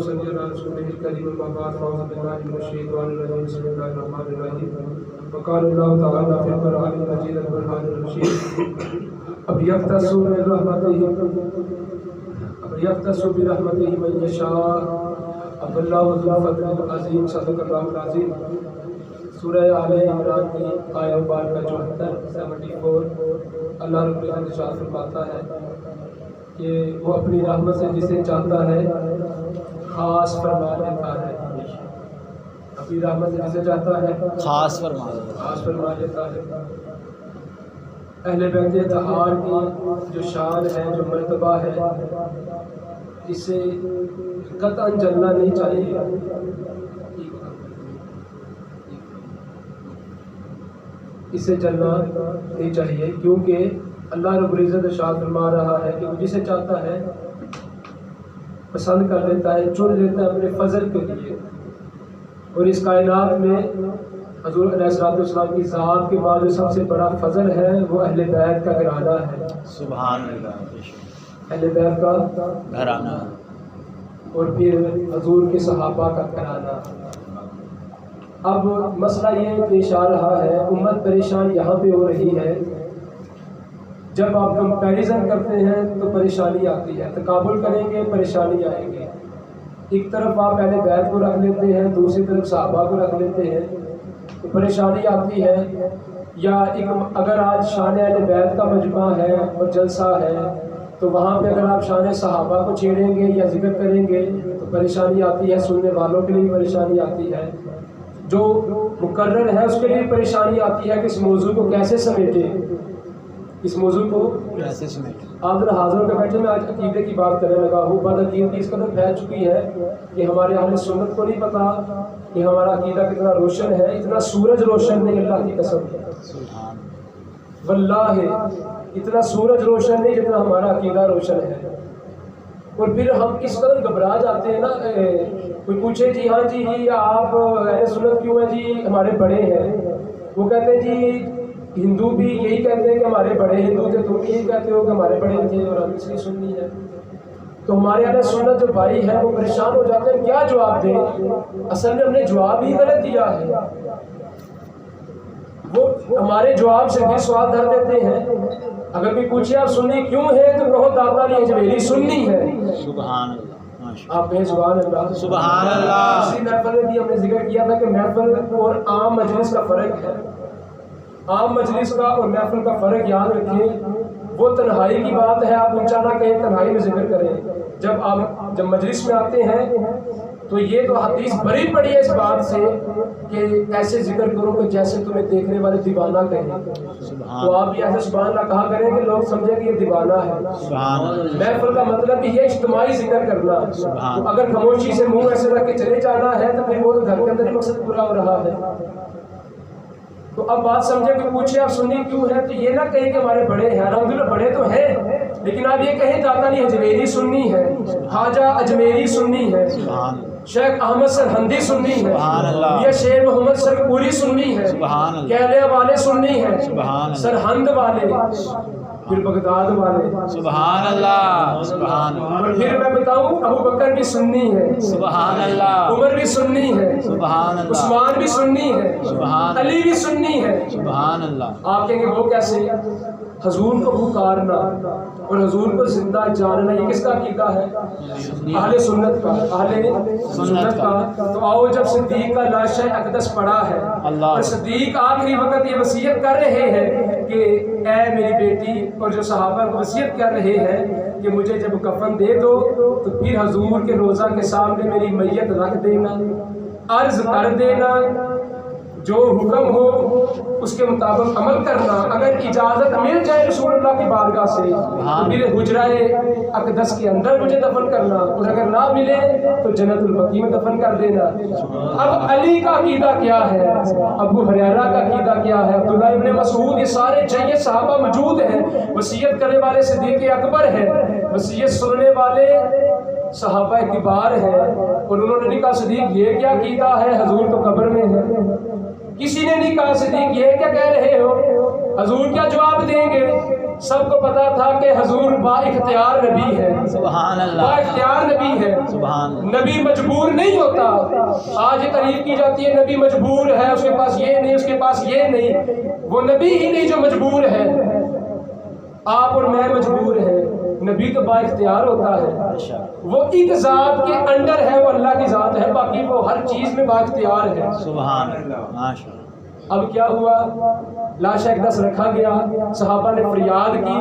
صلی علی رسولہ الکریم اما بعد فاعوذ باللہ من الشیطان الرجیم بسم اللہ الرحمن الرحیم وقال اللہ تعالی فی القرآن المجید القرآن الرشید اب یختص برحمتہ من یشاء اب اللہ ذو الفضل العظیم صدق اللہ العظیم۔ سورہ آل عمران کی آیہ مبارکہ 74 اللہ رب العزت ارشاد فرماتا ہے کہ وہ اپنی رحمت سے جسے چاہتا ہے خاص فرما لیتا ہے، اپنی رحمت سے جسے چاہتا ہے خاص فرما لیتا ہے۔ اہل بیت اطہار کی جو شان ہے، جو مرتبہ ہے، اسے قطعاً جلنا نہیں چاہیے، اسے چلنا نہیں چاہیے، کیونکہ اللہ رب العزت ارشاد فرما رہا ہے کہ وہ جسے چاہتا ہے پسند کر لیتا ہے، چن لیتا ہے اپنے فضل کے لیے۔ اور اس کائنات میں حضور علیہ السلام کی ذات کے بعد جو سب سے بڑا فضل ہے وہ اہل بیت کا گھرانہ ہے۔ سبحان اللہ، اہل بیت کا گھرانہ اور پھر حضور کے صحابہ کا گھرانہ۔ اب مسئلہ یہ پیش آ رہا ہے، امت پریشان یہاں پہ ہو رہی ہے، جب آپ کمپیریزن کرتے ہیں تو پریشانی آتی ہے، تقابل کریں گے پریشانی آئے گی۔ ایک طرف آپ اہل بیت کو رکھ لیتے ہیں، دوسری طرف صحابہ کو رکھ لیتے ہیں تو پریشانی آتی ہے۔ یا اگر آج شان اہل بیت کا مجمع ہے اور جلسہ ہے تو وہاں پہ اگر آپ شان صحابہ کو چھیڑیں گے یا ذکر کریں گے تو پریشانی آتی ہے، سننے والوں کے لیے پریشانی آتی ہے، جو مقرر ہے اس کے لیے پریشانی آتی ہے کہ اس موضوع کو کیسے سمیٹے، اس موضوع کو کیسے سمیٹے۔ آپ ذرا حاضر ہو کے بیٹھے، میں آج عقیدے کی بات کرنے لگا ہوں۔ بات عقیدے کی اس قدر پھیل چکی ہے کہ ہمارے اہل سنت کو نہیں پتا کہ ہمارا عقیدہ کتنا روشن ہے، اتنا سورج روشن نہیں، اللہ کی قسم واللہ اتنا سورج روشن نہیں جتنا ہمارا عقیدہ روشن ہے۔ اور پھر ہم اس قدر گھبرا جاتے ہیں نا، کوئی پوچھے جی ہاں جی آپ اہل سنت کیوں ہیں جی، ہمارے بڑے ہیں، وہ کہتے ہیں جی ہندو بھی یہی کہتے ہیں کہ ہمارے بڑے ہندو تھے، تم بھی یہی کہتے ہو کہ ہمارے بڑے تھے اور ہم اس لیے سننی ہے۔ تو ہمارے اہل سنت جو بھائی ہیں وہ پریشان ہو جاتے ہیں، کیا جواب دیں؟ اصل میں ہم نے جواب ہی غلط دیا ہے، وہ ہمارے جواب سے بھی سوال دھر دیتے ہیں۔ اگر کوئی پوچھے آپ سنی کیوں ہے تو کہو داتا علی اجمیری سنی ہے۔ سبحان اللہ، آپ کہیں سبحان اللہ، سبحان اللہ۔ اسی محفل میں بھی ہم نے ذکر کیا تھا کہ محفل اور عام مجلس کا فرق ہے۔ عام مجلس کا اور محفل کا فرق یاد رکھیں، وہ تنہائی کی بات ہے، آپ اونچا نہ کہیں، تنہائی میں ذکر کریں۔ جب مجلس میں آتے ہیں تو یہ تو حدیث بری پڑی ہے اس بات سے کہ ایسے ذکر کرو کہ جیسے تمہیں دیکھنے والے دیوانہ کہیں، تو آپ یہ ایسے سبحان اللہ کہا کریں کہ لوگ سمجھیں کہ یہ دیوانہ ہے۔ محفل کا مطلب یہ اجتماعی ذکر کرنا، تو اگر خاموشی سے منہ ایسے رکھ کے چلے جانا ہے تو پھر وہ تو گھر کے اندر ہی مقصد پورا ہو رہا ہے۔ تو اب بات سمجھے کہ پوچھے آپ سنی کیوں ہے تو یہ نہ کہیں کہ ہمارے بڑے ہیں، الحمدللہ بڑے تو ہیں، لیکن آپ یہ کہیں داتا علی اجمیری سنی ہے، خواجہ اجمیری سنی ہے، شیخ احمد سرہندی سنی ہے، یا شیر محمد سرپوری سنی ہے، کیلے والے سنی ہے، سرہند والے، پھر بغداد والے، سبحان اللہ، سبحان اللہ۔ اور پھر میں بتاؤں ابو بکر بھی سنی ہے، سبحان اللہ، عمر بھی سنی ہے، سبحان اللہ، عثمان بھی سنی ہے، سبحان علی بھی سنی ہے۔ سبحان اللہ۔ آپ کہیں گے وہ کیسے؟ حضور کو پکارنا اور حضور کو زندہ جاننا یہ کس کا عقیدہ ہے؟ اہل سنت کا، اہل سنت کا۔ تو آؤ جب صدیق کا لاشہ اقدس پڑا ہے اور صدیق آخری وقت یہ وصیت کر رہے ہیں کہ اے میری بیٹی، اور جو صحابہ کو وصیت کر رہے ہیں کہ مجھے جب کفن دے دو تو پھر حضور کے روضہ کے سامنے میری میت رکھ دینا، عرض کر دینا، جو حکم ہو اس کے مطابق عمل کرنا، اگر اجازت مل جائے رسول اللہ کی بارگاہ سے تو میرے حجرہ اقدس کے اندر مجھے دفن کرنا، اور اگر نہ ملے تو جنت البقیع میں دفن کر دینا۔ اب علی کا عقیدہ کیا ہے، ابو ہریرہ کا عقیدہ کیا ہے، عبداللہ ابن مسعود، یہ سارے جید صحابہ موجود ہیں، وصیت کرنے والے صدیق اکبر ہیں، وصیت سننے والے صحابہ کبار ہیں، اور انہوں نے نہیں کہا صدیق یہ کیا عقیدہ ہے، حضور تو قبر میں ہے۔ کسی نے نہیں کہا صدیق یہ کیا کہہ رہے ہو، حضور کیا جواب دیں گے۔ سب کو پتا تھا کہ حضور با اختیار نبی ہے، سبحان با اللہ، اختیار نبی ہے، سبحان اللہ، نبی مجبور نہیں ہوتا۔ آج یہ تعریف کی جاتی ہے نبی مجبور ہے، اس کے پاس یہ نہیں، اس کے پاس یہ نہیں، وہ نبی ہی نہیں جو مجبور ہے، آپ اور میں مجبور ہیں، نبی تو با اختیار ہوتا ہے، وہ ایک ذات کے انڈر ہے، وہ اللہ کی ذات ہے، باقی وہ ہر چیز میں با اختیار ہے۔ سبحان اللہ، ماشاء اللہ۔ اب کیا ہوا، لاش اقدس رکھا گیا، صحابہ نے فریاد کی،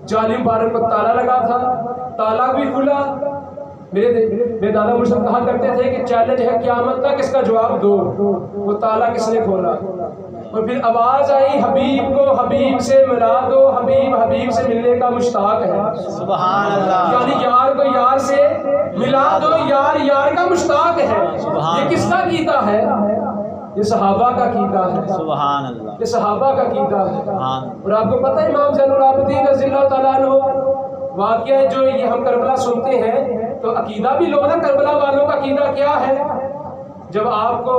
جالی مبارک کو تالا لگا تھا، تالا بھی کھلا۔ میرے دادا مرشد کہا کرتے تھے کہ چیلنج ہے قیامت تک اس کا جواب دو، وہ تالا کس نے کھولا؟ اور پھر آواز آئی حبیب کو حبیب سے ملا دو، حبیب حبیب سے ملنے کا مشتاق ہے، سبحان اللہ، یعنی یار کو یار سے ملا دو، یار یار کا مشتاق ہے۔ یہ کس کا عقیدہ ہے؟ یہ صحابہ کا عقیدہ ہے، سبحان اللہ، یہ صحابہ کا عقیدہ ہے۔ سبحان اور آپ کو پتہ ہے امام زین العابدین رضی اللہ تعالیٰ عنہ واقعہ جو یہ ہم کربلا سنتے ہیں تو عقیدہ بھی لو نا، کربلا والوں کا عقیدہ کیا ہے؟ جب آپ کو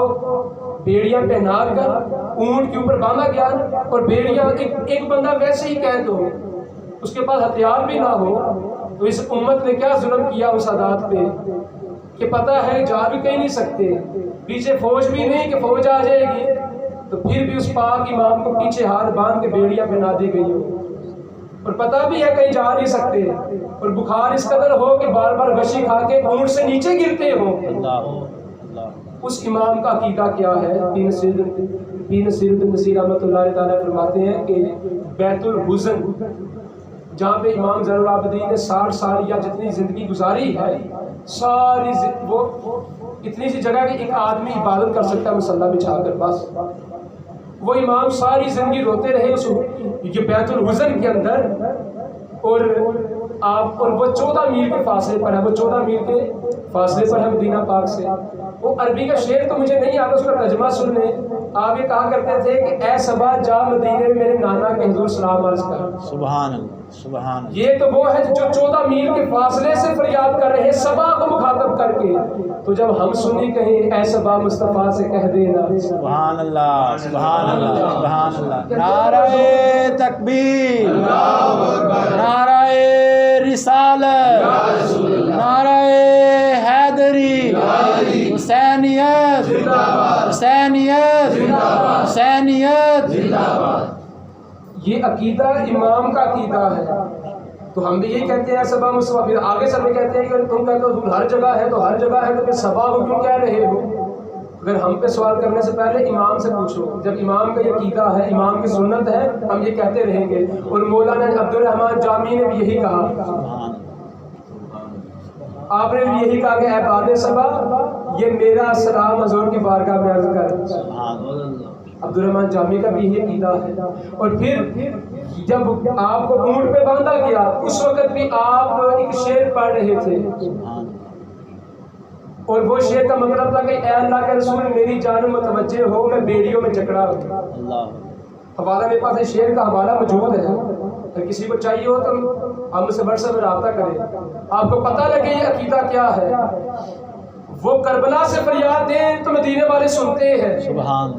بیڑیاں پہنا کر اونٹ کے اوپر باندھا گیا اور بیڑیاں ایک بندہ ویسے ہی کہہ دو، اس کے پاس ہتھیار بھی نہ ہو، تو اس امت نے کیا ظلم کیا اس سادات پہ کہ پتہ ہے جا بھی کہیں نہیں سکتے، پیچھے فوج بھی نہیں کہ فوج آ جائے گی، تو پھر بھی اس پاک امام کو پیچھے ہاتھ باندھ کے بیڑیاں پہنا دی گئی ہو، اور پتہ بھی ہے کہیں جا نہیں سکتے، اور بخار اس قدر ہو کہ بار بار غشی کھا کے اونٹ سے نیچے گرتے ہو۔ اس امام کا عقیدہ کیا ہے؟ پیر نصیر الدین نصیر رحمۃ اللہ تعالیٰ فرماتے ہیں کہ بیت الحزن جہاں پہ امام زین العابدین نے 60 سال یا جتنی زندگی گزاری ہے، ساری وہ اتنی سی جگہ کہ ایک آدمی عبادت کر سکتا ہے مصلی بچھا کر، بس وہ امام ساری زندگی روتے رہے اس یہ بیت الحزن کے اندر، اور وہ 14 میل کے فاصلے پر ہے، وہ 14 میل کے فاصلے پر ہے مدینہ پاک سے۔ وہ عربی کا شعر تو مجھے نہیں آتا، اس کا ترجمہ سن لیں۔ آپ یہ کہا کرتے تھے کہ اے صبا جا مدینے میں میرے نانا کے حضور سلام عرض کر۔ سبحان اللہ، سبحان اللہ، یہ تو وہ ہے جو 14 میل کے فاصلے سے فریاد کر رہے ہیں صبا کو مخاطب کر کے، تو جب ہم سنی کہیں اے صبا مصطفیٰ سے کہہ دینا، سبحان اللہ، سبحان اللہ، سبحان اللہ، نعرہ تکبیر، نعرہ رسالت، نعرہ حیدری، حسینیت، حسینیت، حسینیت، یہ عقیدہ امام کا عقیدہ ہے۔ تو ہم بھی یہی کہتے ہیں صبا مصطفیٰ، پھر آگے سب کہتے ہیں کہ تم کہتے ہو حضور ہر جگہ ہے، تو ہر جگہ ہے تو پھر صبا کو کیوں کہہ رہے ہو؟ اگر ہم پہ سوال کرنے سے پہلے امام سے پوچھو، جب امام کا یہ عقیدہ ہے، امام کی سنت ہے، ہم یہ کہتے رہیں گے۔ اور مولانا عبدالرحمن جامی نے بھی یہی کہا، آپ نے بھی یہی کہا کہ اے باد صبا یہ میرا سلام حضور کی بارگاہ میں عرض کر۔ عبدالرحمن جامی کا بھی یہی عقیدہ ہے۔ اور پھر جب آپ کو اونٹ پہ باندھا گیا اس وقت بھی آپ ایک شعر پڑھ رہے تھے، اور وہ شعر کا مطلب تھا کہ اے اللہ کے رسول میری جان متوجہ ہو، میں بیڑیوں میں جکڑا ہوں۔ حوالہ میرے پاس شعر کا حوالہ موجود ہے، اگر کسی کو چاہیے ہو تو آپ مجھ سے WhatsApp میں رابطہ کریں، آپ کو پتہ لگے یہ عقیدہ کیا ہے۔ وہ کربلا سے فریاد دیں تو مدینے والے سنتے ہیں، سبحان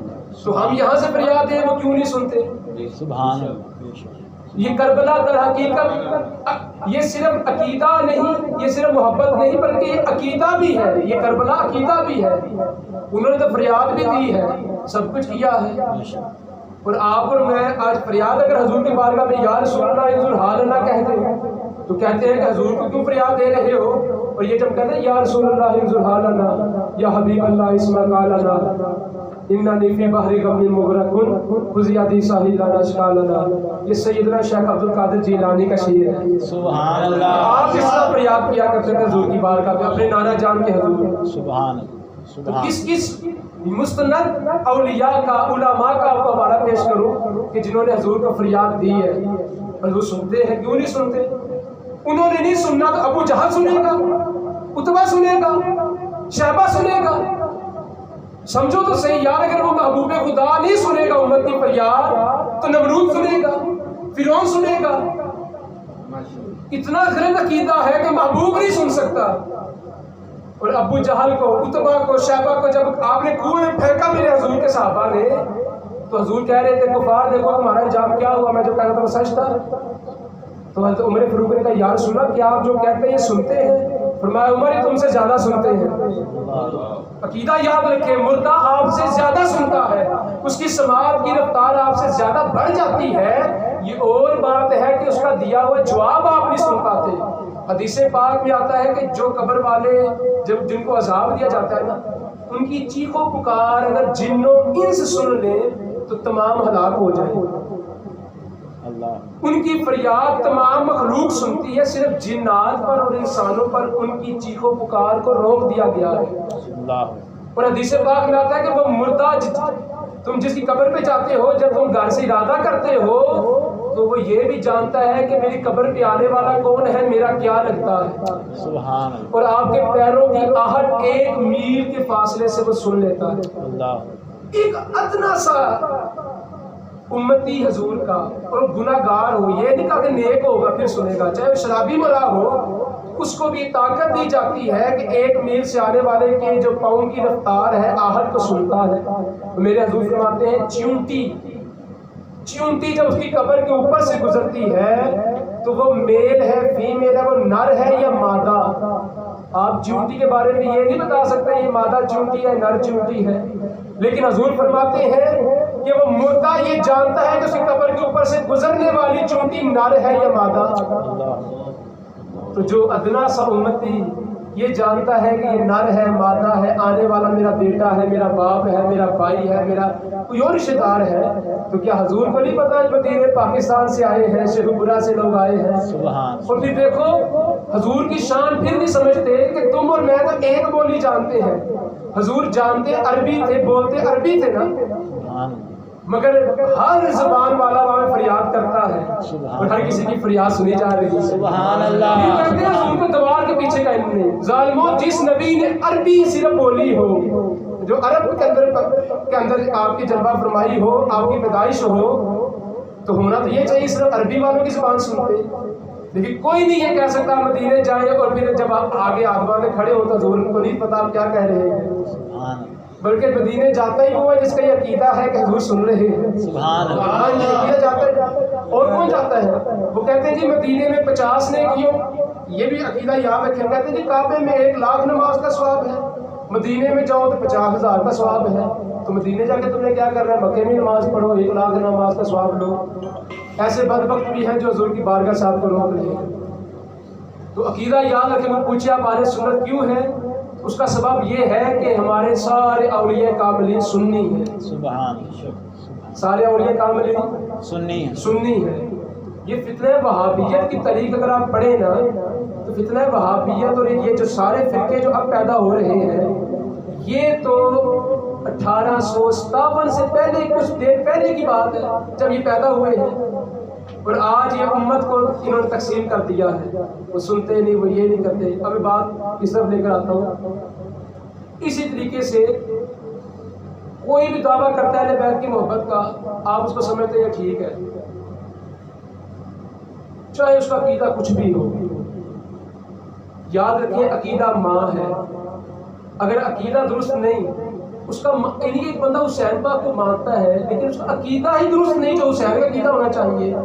تو ہم یہاں سے فریاد دیں وہ کیوں نہیں سنتے؟ سبحان اللہ، یہ کربلا در حقیقت یہ صرف عقیدہ نہیں، یہ صرف محبت نہیں بلکہ یہ عقیدہ بھی ہے، یہ کربلا عقیدہ بھی ہے۔ انہوں نے تو فریاد بھی دی ہے، سب کچھ کیا ہے، اور آپ اور میں آج فریاد اگر حضور کی بارگاہ میں یا رسول اللہ انظر حالنا کہتے ہیں تو کہتے ہیں کہ حضور کو کیوں فریاد دے رہے ہو؟ اور یہ جب کہتے ہیں یا رسول اللہ انظر حالنا یا حبیب اللہ اسمع قالنا اننی فی بحر غم مغرق خذ یدی ساحلا اشکالنا، یہ سیدنا شیخ عبد القادر جیلانی کا شعر ہے۔ سبحان اللہ، آپ اس طرح فریاد کیا کرتے تھے حضور کی بارگاہ میں اپنے نانا جان کے حضور۔ سبحان اللہ، تو سبحان کس مستند اولیاء کا علماء کا آپ کو حوالہ پیش کروں کہ جنہوں نے حضور کو فریاد دی ہے، حضور سنتے ہیں؟ کیوں نہیں سنتے؟ انہوں نے نہیں سننا تو ابو جہل سنے گا، اتبا سنے گا، شیبہ سنے گا؟ سمجھو تو صحیح یار، اگر وہ محبوب خدا نہیں سنے گا امت کی فریاد تو نمرود سنے گا، فرعون سنے گا۔ اتنا غلط عقیدہ ہے کہ محبوب نہیں سن سکتا۔ اور ابو جہل کو، اتبا کو، شیبہ کو جب آپ نے کنویں میں پھینکا میرے حضور کے صحابہ نے، تو حضور کہہ رہے تھے کفار دیکھو تمہارا انجام کیا ہوا، میں جو کہہ رہا تھا وہ سچ تھا۔ تو حضرت عمر فاروق نے کہا یا رسول اللہ کیا آپ جو کہتے ہیں یہ سنتے ہیں؟ فرمایا عمر یہ تم سے زیادہ سنتے ہیں۔ عقیدہ یاد رکھیں، مردہ آپ سے زیادہ سنتا ہے، اس کی سماعت کی رفتار آپ سے زیادہ بڑھ جاتی ہے۔ یہ اور بات ہے کہ اس کا دیا ہوا جواب آپ نہیں سن پاتے۔ حدیث پاک میں آتا ہے کہ جو قبر والے جن کو عذاب دیا جاتا ہے نا، ان کی چیخ و پکار اگر جن و انس سن لیں تو تمام ہلاک ہو جائیں۔ ان کی فریاد تمام مخلوق سنتی ہے، صرف جنات پر اور انسانوں پر ان کی چیخ و پکار کو روک دیا گیا ہے۔ اور حدیث پاک میں آتا ہے کہ وہ مردہ تم جس کی قبر پہ جاتے ہو، جب تم گھر سے ارادہ کرتے ہو تو وہ یہ بھی جانتا ہے کہ میری قبر پہ آنے والا کون ہے، میرا کیا لگتا ہے۔ سبحان اللہ۔ اور آپ کے پیروں کی آہٹ 1 میل کے فاصلے سے وہ سن لیتا ہے۔ ایک ادنا سا امتی حضور کا اور گناہ گار ہو، یہ نہیں کہا کہ نیک ہوگا پھر سنے گا، چاہے وہ شرابی مرا ہو، اس کو بھی طاقت دی جاتی ہے کہ 1 میل سے آنے والے کے جو پاؤں کی رفتار ہے آہٹ کو سنتا ہے۔ میرے حضور فرماتے ہیں چیونٹی جب اس کی قبر کے اوپر سے گزرتی ہے تو وہ میل ہے، فیمیل ہے، وہ نر ہے یا مادہ۔ آپ چیونٹی کے بارے میں یہ نہیں بتا سکتے یہ مادہ چیونٹی ہے نر چیونٹی ہے، لیکن حضور فرماتے ہیں کہ وہ مردہ یہ جانتا ہے کہ اس کی قبر کے اوپر سے گزرنے والی چیونٹی نر ہے یا مادہ۔ تو جو ادنا سا امتی یہ جانتا ہے کہ یہ نر ہے مادہ ہے، آنے والا میرا بیٹا ہے، میرا باپ ہے، میرا بھائی ہے، میرا کوئی اور رشتہ دار ہے، تو کیا حضور کو نہیں پتا مدینے پاکستان سے آئے ہیں، شیخ پورہ سے لوگ آئے ہیں؟ اور پھر دیکھو حضور کی شان پھر نہیں سمجھتے کہ تم اور میں تو ایک بولی جانتے ہیں۔ حضور جانتے عربی تھے، بولتے عربی تھے نا، مگر ہر زبان والا وہاں فریاد کرتا ہے اور ہر کسی کی فریاد سنی جا رہی ہے۔ سبحان اللہ۔ یہ کہتے ہیں حضور کو دوار کے پیچھے کا علم نہیں۔ ظالموں، جس نبی نے عربی صرف بولی ہو، جو عرب کے اندر آپ کی جلوہ فرمائی ہو، آپ کی پیدائش ہو، تو ہونا تو یہ چاہیے صرف عربی والوں کی زبان سنتے، لیکن کوئی نہیں یہ کہہ سکتا مدینے جائیں اور پھر جب آپ آگے آدمان میں کھڑے ہو تو حضور کو نہیں پتا آپ کیا کہہ رہے ہیں، بلکہ مدینے جاتا ہی ہوا جس کا یہ عقیدہ ہے کہ حضور سن رہے ہیں۔ سبحان اللہ۔ یہ عقیدہ جاتا ہے۔ اور کون جاتا ہے؟ وہ کہتے ہیں جی مدینے میں 50 نیکیوں، یہ بھی عقیدہ یاد رکھیں، کہتے ہیں جی کعبے میں 1,00,000 نماز کا ثواب ہے، مدینے میں جاؤ تو 50,000 کا ثواب ہے، تو مدینے جا کے تم نے کیا کرنا ہے؟ مکے میں نماز پڑھو، 1,00,000 نماز کا ثواب لو۔ ایسے بدبخت بھی ہیں جو حضور کی بارگاہ صاحب کو روک رہے ہیں۔ تو عقیدہ یاد رکھیں، وہ پوچھے آپ اہل سنت کیوں ہے؟ اس کا سبب یہ ہے کہ ہمارے سارے اولیاء کاملین سنی ہیں۔ سبحان سارے اولیاء کاملین سنی ہیں۔ یہ فتنہ وہابیت کی تاریخ اگر آپ پڑھیں نا تو فتنہ وہابیت اور یہ جو سارے فرقے جو اب پیدا ہو رہے ہیں، یہ تو 1857 سے پہلے کچھ دیر پہلے کی بات ہے جب یہ پیدا ہوئے ہیں، اور آج یہ امت کو انہوں نے تقسیم کر دیا ہے۔ وہ سنتے نہیں، وہ یہ نہیں کرتے۔ اب میں بات اس طرف لے کر آتا ہوں۔ اسی طریقے سے کوئی بھی دعویٰ کرتا ہے اہل بیت کی محبت کا، آپ اس کو سمجھتے ہیں ٹھیک ہے، چاہے اس کا عقیدہ کچھ بھی ہو۔ یاد رکھیں عقیدہ ماں ہے، اگر عقیدہ درست نہیں، اس کا ایک بندہ حسین پاک کو مانتا ہے لیکن اس کا عقیدہ ہی درست نہیں جو حسین کا عقیدہ ہونا چاہیے،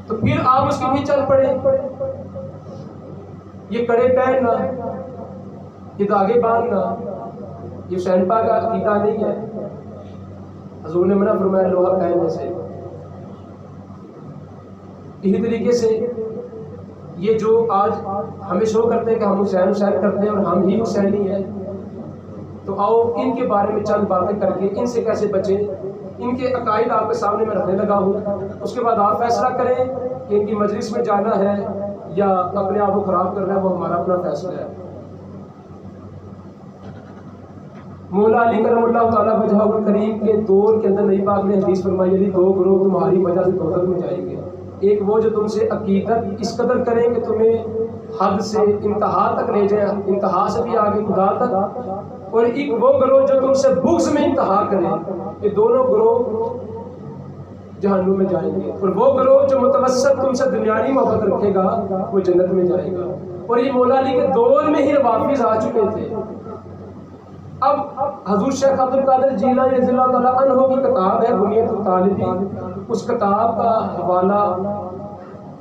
تو پھر آپ اس کے پیچھے چل پڑے۔ یہ کڑے پہننا، یہ داغے باندھنا، یہ حسین پاک کا عقیدہ نہیں ہے۔ حضور نے منع فرمایا لوہا پہننے سے۔ اسی طریقے سے یہ جو آج ہمیں شو کرتے ہیں کہ ہم حسین کرتے ہیں اور ہم ہی حسینی ہیں، تو آؤ ان کے بارے میں چند باتیں کر کے ان سے کیسے بچیں، ان کے عقائد آپ کے سامنے میں رکھنے لگا ہوں۔ اس کے بعد آپ فیصلہ کریں کہ ان کی مجلس میں جانا ہے یا اپنے آپ کو خراب کرنا ہے، وہ ہمارا اپنا فیصلہ ہے۔ مولا علی کرم اللہ تعالیٰ وجہ کریم کے دور کے اندر نبی پاک نے حدیث فرمائی ہے 2 گروہ تمہاری وجہ سے دوزخ میں جائیں گے، ایک وہ جو تم سے عقیدت اس قدر کریں کہ تمہیں حد سے انتہا تک لے جائیں، انتہا سے بھی آگے خدا تک، اور ایک وہ گروہ جو تم سے بغض میں انتہا کریں۔ یہ دونوں گروہ جہنم میں جائیں گے، اور وہ گروہ جو متوسط تم سے دنیاوی محبت رکھے گا وہ جنت میں جائے گا۔ اور یہ مولا علی کے دور میں ہی روافض آ چکے تھے۔ اب حضور شیخ عبد القادر جیلانی رضی اللہ تعالیٰ عنہ کی کتاب ہے بنیت الطالبین، اس کتاب کا حوالہ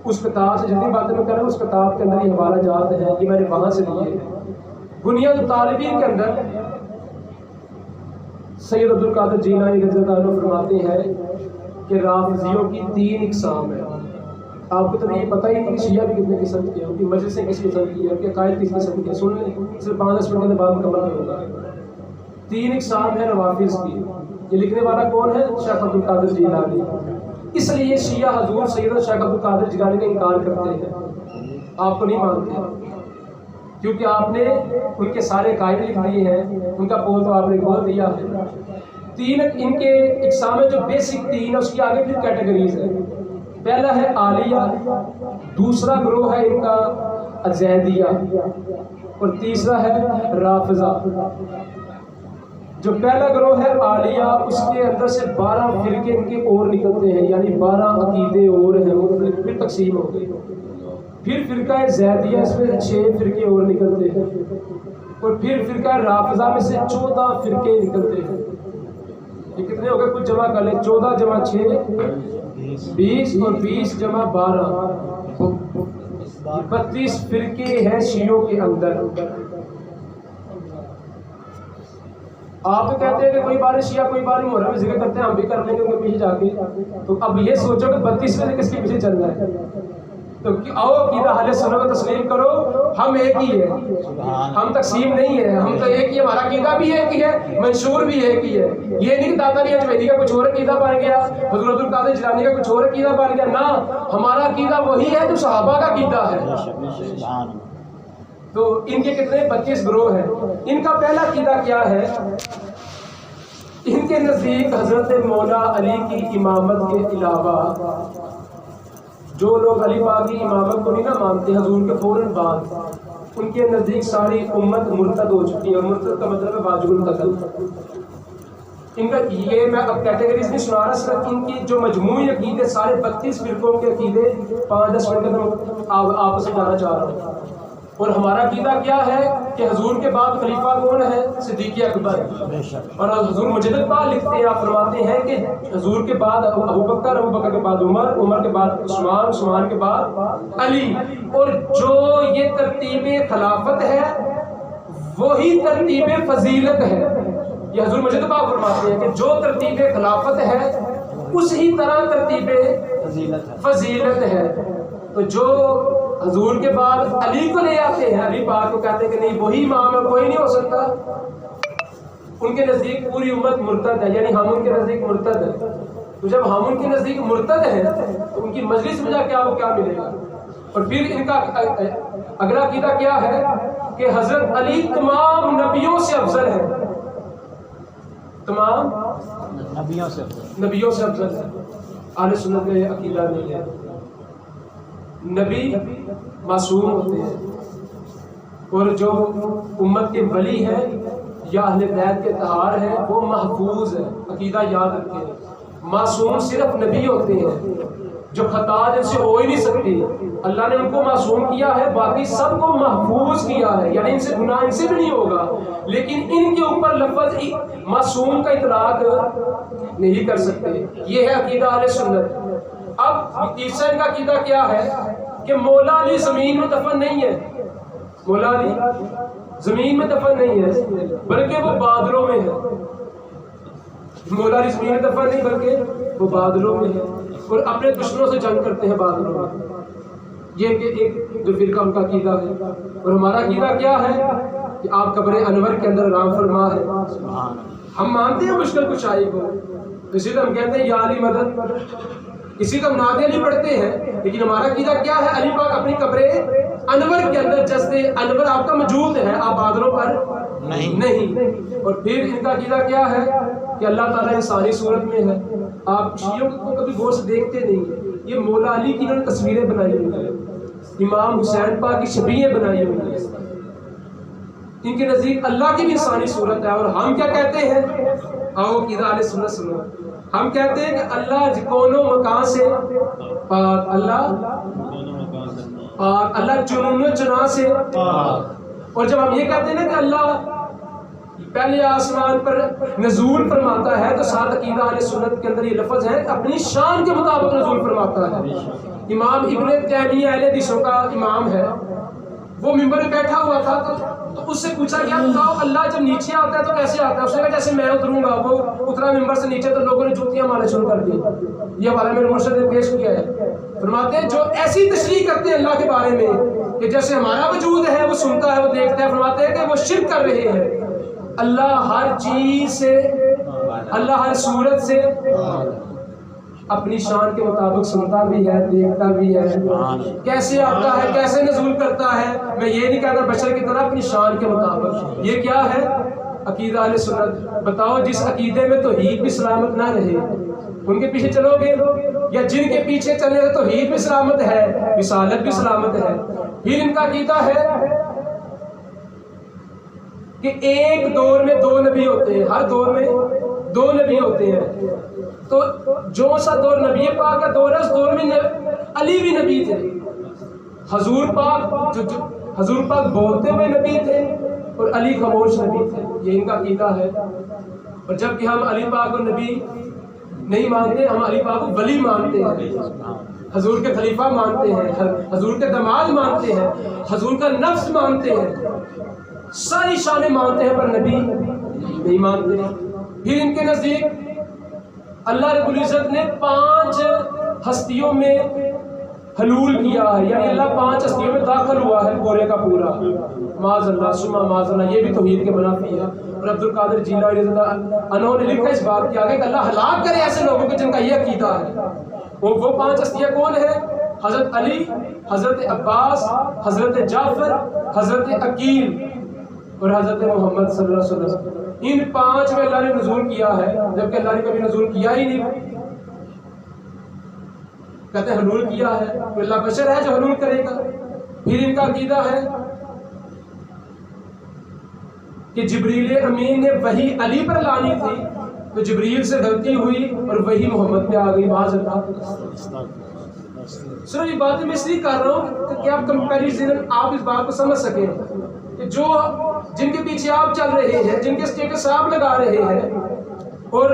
اس کتاب سے جتنی باتیں میں کر رہا ہوں اس کتاب کے اندر یہ حوالہ جات ہے، یہ میں نے وہاں سے لیے ہیں۔ بنیاد طالبین کے اندر سید عبد القادر جیلانی رضی اللہ عنہ فرماتے ہیں کہ رافضیوں کی 3 اقسام ہیں۔ آپ کو تو یہ پتہ ہی نہیں کہ شیعہ بھی کتنے قسم کے ہیں، ان کی مجلسیں کس قسم کی ہیں، ان کے عقائد کس قسم کے ہیں، سن لیں، صرف 5-10 منٹ کے بعد مکمل کروں گا۔ 3 اقسام ہیں روافض کی۔ یہ لکھنے والا کون ہے؟ شیخ عبد القادر جیلانی۔ اس لیے شیعہ حضور سیدنا شیخ عبد القادر جیلانی کا انکار کرتے ہیں، آپ کو نہیں مانتے، کیونکہ آپ نے ان کے سارے عقائد لکھ دیے ہیں، ان کا پول تو آپ نے کھول دیا ہے۔ 3 ان کے اقسام ہے جو بیسک 3 ہے، اس کی آگے پھر کیٹیگریز ہے۔ پہلا ہے عالیہ، دوسرا گروہ ہے ان کا ازیدیہ، اور تیسرا ہے رافضہ۔ جو پہلا گروہ ہے عالیہ، اس کے اندر سے 12 فرقے ان کے اور نکلتے ہیں، یعنی 12 عقیدے اور ہیں، مختلف پھر تقسیم ہو گئی۔ پھر فرقہ زیدیہ، اس میں 6 فرقے اور نکلتے ہیں، اور پھر فرقہ رافضہ میں سے 14 فرقے نکلتے ہیں۔ یہ کتنے ہو گئے؟ کچھ جمع کر لیں، 14 جمع 6 20، اور 20 جمع 12 32 فرقے ہیں شیعوں کے اندر۔ آپ تو کہتے ہیں کہ کوئی بار شیعہ کوئی بار محرم میں ذکر کرتے ہیں، ہم بھی کر لیں گے ان کے پیچھے جا کے۔ تو اب یہ سوچو کہ 32 میں سے کس کے پیچھے چل رہا ہے؟ تو آؤ عقیدہ اہل سنت کو تسلیم کرو، ہم ایک ہی ہے، ہم تقسیم نہیں ہے، ہم تو ایک ہی ہے، ہمارا عقیدہ بھی ایک ہی ہے، منشور بھی ایک ہی ہے۔ یہ نہیں کہ داتا علی اجمیری کا کچھ اور عقیدہ بن گیا، حضرت عبد القادر جیلانی کا کچھ اور عقیدہ بن گیا، نہ، ہمارا عقیدہ وہی ہے جو صحابہ کا عقیدہ ہے۔ تو ان کے کتنے 32 گروہ ہیں۔ ان کا پہلا عقیدہ کیا ہے؟ ان کے نزدیک حضرت مولا علی کی امامت کے علاوہ جو لوگ علی پاک کی امامت کو نہیں نہ مانتے حضور کے فوراً بعد، ان کے نزدیک ساری امت مرتد ہو چکی ہے، اور مرتد کا مطلب ہے واجب القتل۔ ان کا یہ میں اب کیٹیگریز نہیں سنا رہا، صرف ان کی جو مجموعی عقیدے سارے 32 فرقوں کے عقیدے 5-10 منٹ میں آپ سے جانا چاہ رہا ہوں۔ اور ہمارا عقیدہ کیا ہے کہ حضور کے بعد خلیفہ کون ہے؟ صدیق اکبر۔ اور حضور مجدد پاک لکھتے ہیں، آپ فرماتے ہیں کہ حضور کے بعد ابوبکر، ابوبکر کے بعد عمر، عمر کے بعد عثمان، عثمان کے بعد علی۔ اور جو یہ ترتیب خلافت ہے وہی ترتیب فضیلت ہے۔ یہ حضور مجدد پاک فرماتے ہیں کہ جو ترتیب خلافت ہے اسی طرح ترتیب فضیلت ہے۔ تو جو حضور کے بعد علی کو لے آتے ہیں، علی پاک کو کہتے ہیں کہ نہیں وہی امام ہے، کوئی نہیں ہو سکتا، ان کے نزدیک پوری امت مرتد ہے، یعنی ہم ان کے نزدیک مرتد ہے۔ تو جب ہم ان کے نزدیک مرتد ہیں تو ان کی مجلس میں جا کے آپ کو کیا ملے گا؟ اور پھر ان کا اگلا عقیدہ کیا ہے کہ حضرت علی تمام نبیوں سے افضل ہے، تمام نبیوں سے افضل ہے۔ اہل سنت کا یہ عقیدہ نہیں ہے۔ نبی معصوم ہوتے ہیں، اور جو امت کے ولی ہیں یا اہل بیت کے طہار ہیں وہ محفوظ ہیں۔ عقیدہ یاد رکھیں، معصوم صرف نبی ہوتے ہیں جو خطا جن سے ہو ہی نہیں سکتی، اللہ نے ان کو معصوم کیا ہے، باقی سب کو محفوظ کیا ہے، یعنی ان سے گناہ ان سے بھی نہیں ہوگا، لیکن ان کے اوپر لفظ معصوم کا اطلاق نہیں کر سکتے۔ یہ ہے عقیدہ اہل سنت۔ اب تیسرا ان کا عقیدہ کیا ہے کہ مولا علی زمین میں دفن نہیں ہے، مولا علی زمین میں دفن نہیں ہے بلکہ وہ بادلوں میں ہے۔ مولا علی زمین میں دفن نہیں بلکہ وہ بادلوں میں ہے، اور اپنے دشمنوں سے جنگ کرتے ہیں بادلوں میں۔ یہ ایک جو فرقہ ان کا عقیدہ ہے۔ اور ہمارا عقیدہ کیا ہے کہ آپ قبر انور کے اندر رام فرما ہے۔ ہم مانتے ہیں مشکل کشائی کو، اسی طرح ہم کہتے ہیں یا علی مدد، اسی طرح نعت علی پڑھتے ہیں، لیکن ہمارا عقیدہ کیا ہے؟ علی پاک اپنی قبر انور کے اندر جسد انور آپ کا موجود ہے، آپ بادلوں پر نہیں۔ اور پھر ان کا عقیدہ کیا ہے کہ اللہ تعالیٰ انسانی صورت میں ہے۔ آپ شیعوں کو کبھی غور سے دیکھتے نہیں ہیں، یہ مولا علی کی انہوں نے تصویریں بنائی ہوئی ہیں، امام حسین پاک کی شبیہیں بنائی ہوئی ہیں۔ ان کے نزدیک اللہ کی بھی انسانی صورت ہے، اور ہم کیا کہتے ہیں؟ آؤ عقیدہ اہل سنت سنو، ہم کہتے ہیں کہ اللہ کونوں مکان سے پاک، اللہ پاک، اللہ جنون و جناح سے پاک۔ اور جب ہم یہ کہتے ہیں نا کہ اللہ پہلے آسمان پر نزول فرماتا ہے، تو ساتھ عقیدہ اہل سنت کے اندر یہ لفظ ہے کہ اپنی شان کے مطابق نزول فرماتا ہے۔ امام ابن تیمیہ اہل حدیثوں کا امام ہے، وہ ممبر پہ بیٹھا ہوا تھا تو اس سے پوچھا گیا بتاؤ اللہ جب نیچے آتا ہے تو کیسے آتا ہے؟ اس نے کہا جیسے میں اتروں گا، وہ اترا ممبر سے نیچے تو لوگوں نے جوتیاں مارنا شروع کر دی۔ یہ حوالہ میرے مرشد نے پیش کیا ہے، فرماتے ہیں جو ایسی تشریح کرتے ہیں اللہ کے بارے میں کہ جیسے ہمارا وجود ہے، وہ سنتا ہے، وہ دیکھتا ہے، فرماتے ہیں کہ وہ شرک کر رہے ہیں۔ اللہ ہر چیز سے، اللہ ہر صورت سے اپنی شان کے مطابق سنتا بھی ہے، دیکھتا بھی ہے، کیسے آتا ہے، کیسے نزول کرتا ہے، میں یہ نہیں کہتا بشر کی طرح، اپنی شان کے مطابق۔ یہ کیا ہے؟ عقیدہ اہل سنت۔ بتاؤ جس عقیدے میں توحید بھی سلامت نہ رہے ان کے پیچھے چلو گے، یا جن کے پیچھے چلنے سے توحید بھی سلامت ہے، رسالت بھی سلامت ہے؟ پھر ان کا عقیدہ ہے کہ ایک دور میں دو نبی ہوتے ہیں، ہر دور میں دو نبی ہوتے ہیں، تو جو سا دور نبی پاک کا دور ہے اس دور میں علی بھی نبی تھے، حضور پاک بولتے ہوئے نبی تھے اور علی خاموش نبی تھے۔ یہ ان کا عقیدہ ہے۔ اور جب کہ ہم علی پاک کو نبی نہیں مانتے، ہم علی پاک کو ولی مانتے ہیں، حضور کے خلیفہ مانتے ہیں، حضور کے داماد مانتے ہیں، حضور کا نفس مانتے ہیں، ساری شانیں مانتے ہیں، پر نبی نہیں مانتے۔ پھر ان کے نزدیک اللہ رب العزت نے 5 ہستیوں میں حلول کیا ہے، یعنی اللہ 5 ہستیوں میں داخل ہوا ہے پورے کا پورا، معاذ اللہ سما معاذ اللہ۔ یہ بھی توحید کے منافی ہے۔ اور عبد القادر جیلانی رضی اللہ عنہ نے لکھا اس بات کے آگے کہ اللہ ہلاک کرے ایسے لوگوں کو جن کا یہ عقیدہ ہے۔ وہ 5 ہستیاں کون ہیں؟ حضرت علی، حضرت عباس، حضرت جعفر، حضرت عقیل اور حضرت محمد صلی اللہ علیہ وسلم۔ ان 5 میں اللہ نے نزول کیا ہے، جبکہ اللہ نے کبھی نزول کیا ہی نہیں۔ کہتے ہیں حلول کیا ہے، تو اللہ بشر ہے جو حلول کرے گا۔ پھر ان کا عقیدہ ہے کہ جبریل امین نے وحی علی پر لانی تھی، تو جبریل سے غلطی ہوئی اور وحی محمد پہ آ گئی، معاذ اللہ۔ صرف یہ باتیں میں اس لیے کر رہا ہوں کہ آپ کمپیریزن، آپ اس بات کو سمجھ سکیں کہ جو جن کے پیچھے آپ چل رہے ہیں، جن کے سٹیٹس آپ لگا رہے ہیں، اور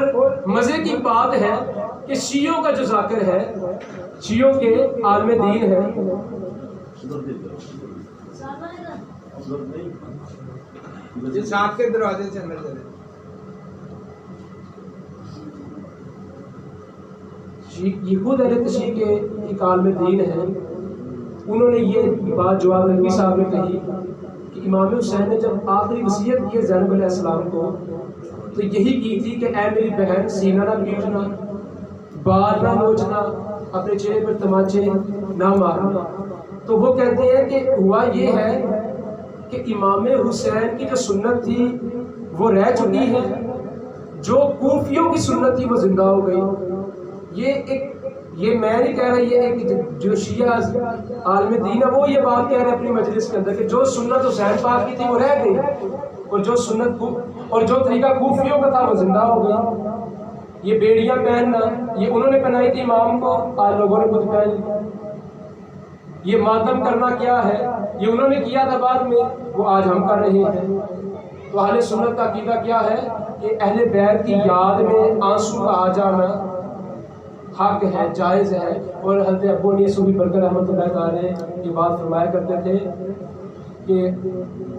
مزے کی بات ہے کہ شیعوں کا جو ذاکر ہے، شیعوں کے عالم دین ہے، ساتھ کے دروازے سے اندر چلے، یہ خود اہل تشیع کے ایک عالم دین ہے، انہوں نے یہ بات جواد نبی صاحب نے کہی کہ امام حسین نے جب آخری وصیت کی زینب علیہ السلام کو، تو یہی کی تھی کہ اے میری بہن سینہ نہ پیٹنا، بال نہ نوچنا، اپنے چہرے پر تماچے نہ مارنا۔ تو وہ کہتے ہیں کہ ہوا یہ ہے کہ امام حسین کی جو سنت تھی وہ رہ چکی ہے، جو کوفیوں کی سنت تھی وہ زندہ ہو گئی۔ یہ میں نہیں کہہ رہا، یہ ایک جو شیعہ عالم دین ہے وہ یہ بات کہہ رہے ہیں اپنی مجلس کے اندر کہ جو سنت حسین پاک کی تھی وہ رہ گئی، اور جو سنت اور جو طریقہ کوفیوں کا تھا وہ زندہ ہو گئی۔ یہ بیڑیاں پہننا یہ انہوں نے پہنائی تھی امام کو، آج لوگوں نے خود پہن لی۔ یہ ماتم کرنا کیا ہے، یہ انہوں نے کیا تھا بعد میں، وہ آج ہم کر رہے ہیں۔ تو اہل سنت کا عقیدہ کیا ہے کہ اہل بیت کی یاد میں آنسو کا آ جانا حق ہے، جائز ہے۔ اور حضرت ابو حنیفہ صوفی برکر رحمۃ اللہ تعالی یہ بات فرمایا کرتے تھے کہ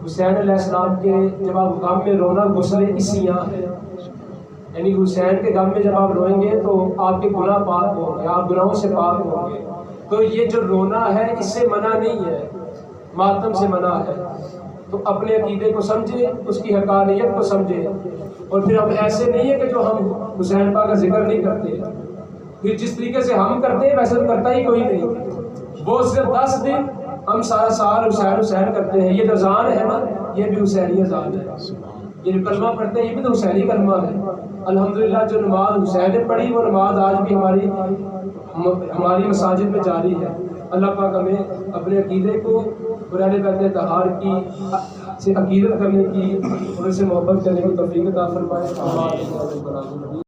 حسین علیہ السلام کے جب آپ غم میں رونا غسل عصیاں ہے، یعنی حسین کے غم میں جب آپ روئیں گے تو آپ کے گناہ پاک ہوں گے، آپ گناہوں سے پاک ہوں گے۔ تو یہ جو رونا ہے اس سے منع نہیں ہے، ماتم سے منع ہے۔ تو اپنے عقیدے کو سمجھے، اس کی حقانیت کو سمجھے، اور پھر ہم ایسے نہیں ہے کہ جو ہم حسین پاک کا ذکر نہیں کرتے، پھر جس طریقے سے ہم کرتے ہیں ویسے تو کرتا ہی کوئی نہیں۔ وہ صرف 10 دن ہم سارا سال حسین حسین کرتے ہیں۔ یہ جو اذان ہے نا یہ بھی حسینی اذان ہے، یہ جو کلمہ پڑھتے ہیں یہ بھی تو حسینی کلمہ ہے۔ الحمدللہ جو نماز حسین نے پڑھی وہ نماز آج بھی ہماری مساجد میں جاری ہے۔ اللہ پاک ہمیں اپنے عقیدے کو اور اہل بیت طہار کی سے عقیدت کرنے کی اور ان سے محبت کرنے کی توفیق عطا فرمائے۔